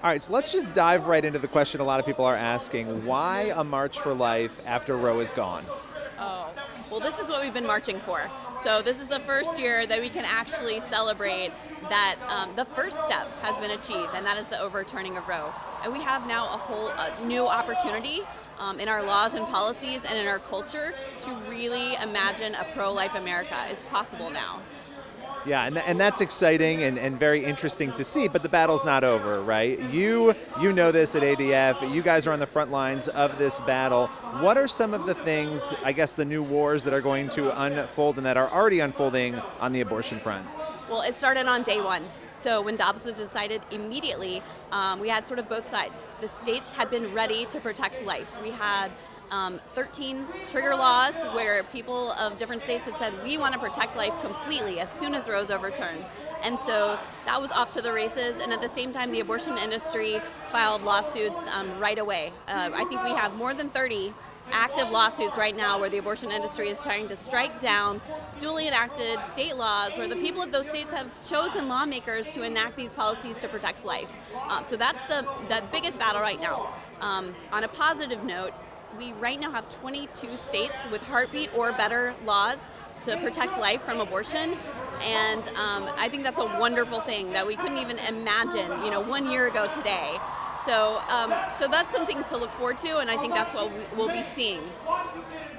All right, so let's just dive right into the question a lot of people are asking. Why a March for Life after Roe is gone? Oh, well, this is what we've been marching for. So this is the first year that we can actually celebrate that the first step has been achieved, and that is the overturning of Roe. And we have now a whole new opportunity in our laws and policies and in our culture to really imagine a pro-life America. It's possible now. Yeah, and that's exciting and very interesting to see, but the battle's not over, right? You know this at ADF. You guys are on the front lines of this battle. What are some of the things, I guess, the new wars that are going to unfold and that are already unfolding on the abortion front? Well, it started on day one. So when Dobbs was decided, immediately we had sort of both sides. The states had been ready to protect life. We had 13 trigger laws where people of different states had said, we want to protect life completely as soon as Roe's overturned. And so that was off to the races. And at the same time, the abortion industry filed lawsuits right away. I think we have more than 30 active lawsuits right now where the abortion industry is trying to strike down duly enacted state laws where the people of those states have chosen lawmakers to enact these policies to protect life. So that's the biggest battle right now. On a positive note, we right now have 22 states with heartbeat or better laws to protect life from abortion, and I think that's a wonderful thing that we couldn't even imagine, 1 year ago today. So that's some things to look forward to, and I think that's what we'll be seeing.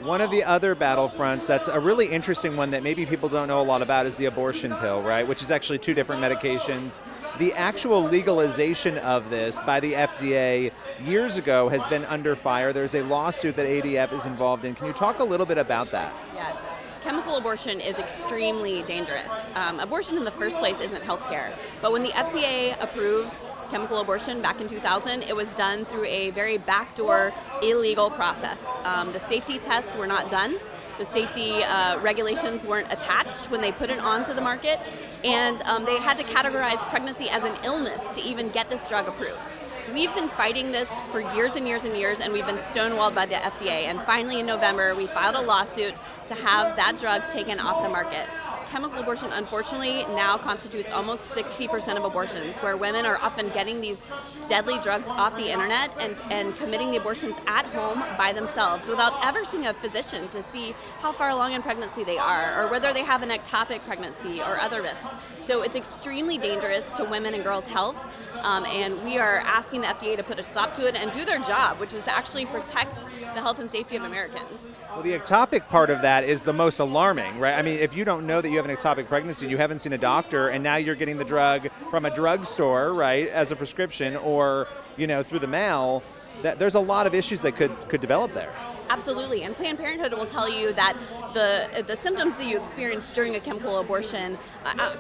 One of the other battlefronts that's a really interesting one that maybe people don't know a lot about is the abortion pill, right? Which is actually two different medications. The actual legalization of this by the FDA years ago has been under fire. There's a lawsuit that ADF is involved in. Can you talk a little bit about that? Yes. Chemical abortion is extremely dangerous. Abortion in the first place isn't healthcare. But when the FDA approved chemical abortion back in 2000, it was done through a very backdoor, illegal process. The safety tests were not done. The safety regulations weren't attached when they put it onto the market. And they had to categorize pregnancy as an illness to even get this drug approved. We've been fighting this for years and years and years, and we've been stonewalled by the FDA. And finally, in November, we filed a lawsuit to have that drug taken off the market. Chemical abortion, unfortunately, now constitutes almost 60% of abortions, where women are often getting these deadly drugs off the internet and committing the abortions at home by themselves without ever seeing a physician to see how far along in pregnancy they are or whether they have an ectopic pregnancy or other risks. So it's extremely dangerous to women and girls' health, and we are asking the FDA to put a stop to it and do their job, which is to actually protect the health and safety of Americans. Well, the ectopic part of that is the most alarming, right? I mean, if you don't know that you have an ectopic pregnancy, you haven't seen a doctor, and now you're getting the drug from a drugstore, right, as a prescription, or through the mail, there's a lot of issues that could develop there. Absolutely, and Planned Parenthood will tell you that the symptoms that you experience during a chemical abortion,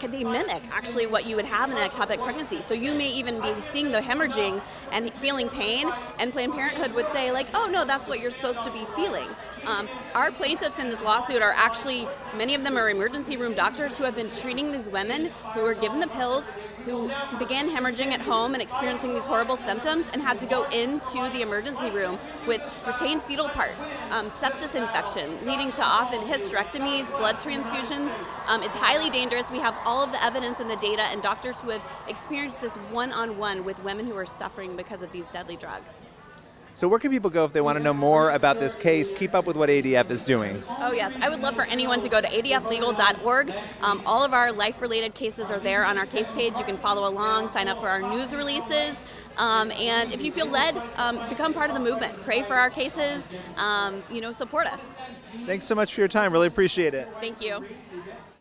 they mimic actually what you would have in an ectopic pregnancy. So you may even be seeing the hemorrhaging and feeling pain, and Planned Parenthood would say oh no, that's what you're supposed to be feeling. Our plaintiffs in this lawsuit are actually, many of them are emergency room doctors who have been treating these women who were given the pills, who began hemorrhaging at home and experiencing these horrible symptoms and had to go into the emergency room with retained fetal parts, sepsis infection, leading to often hysterectomies, blood transfusions. It's highly dangerous. We have all of the evidence and the data and doctors who have experienced this one-on-one with women who are suffering because of these deadly drugs. So where can people go if they want to know more about this case, keep up with what ADF is doing? Oh yes, I would love for anyone to go to adflegal.org. All of our life-related cases are there on our case page. You can follow along, sign up for our news releases, and if you feel led, become part of the movement. Pray for our cases, support us. Thanks so much for your time. Really appreciate it. Thank you.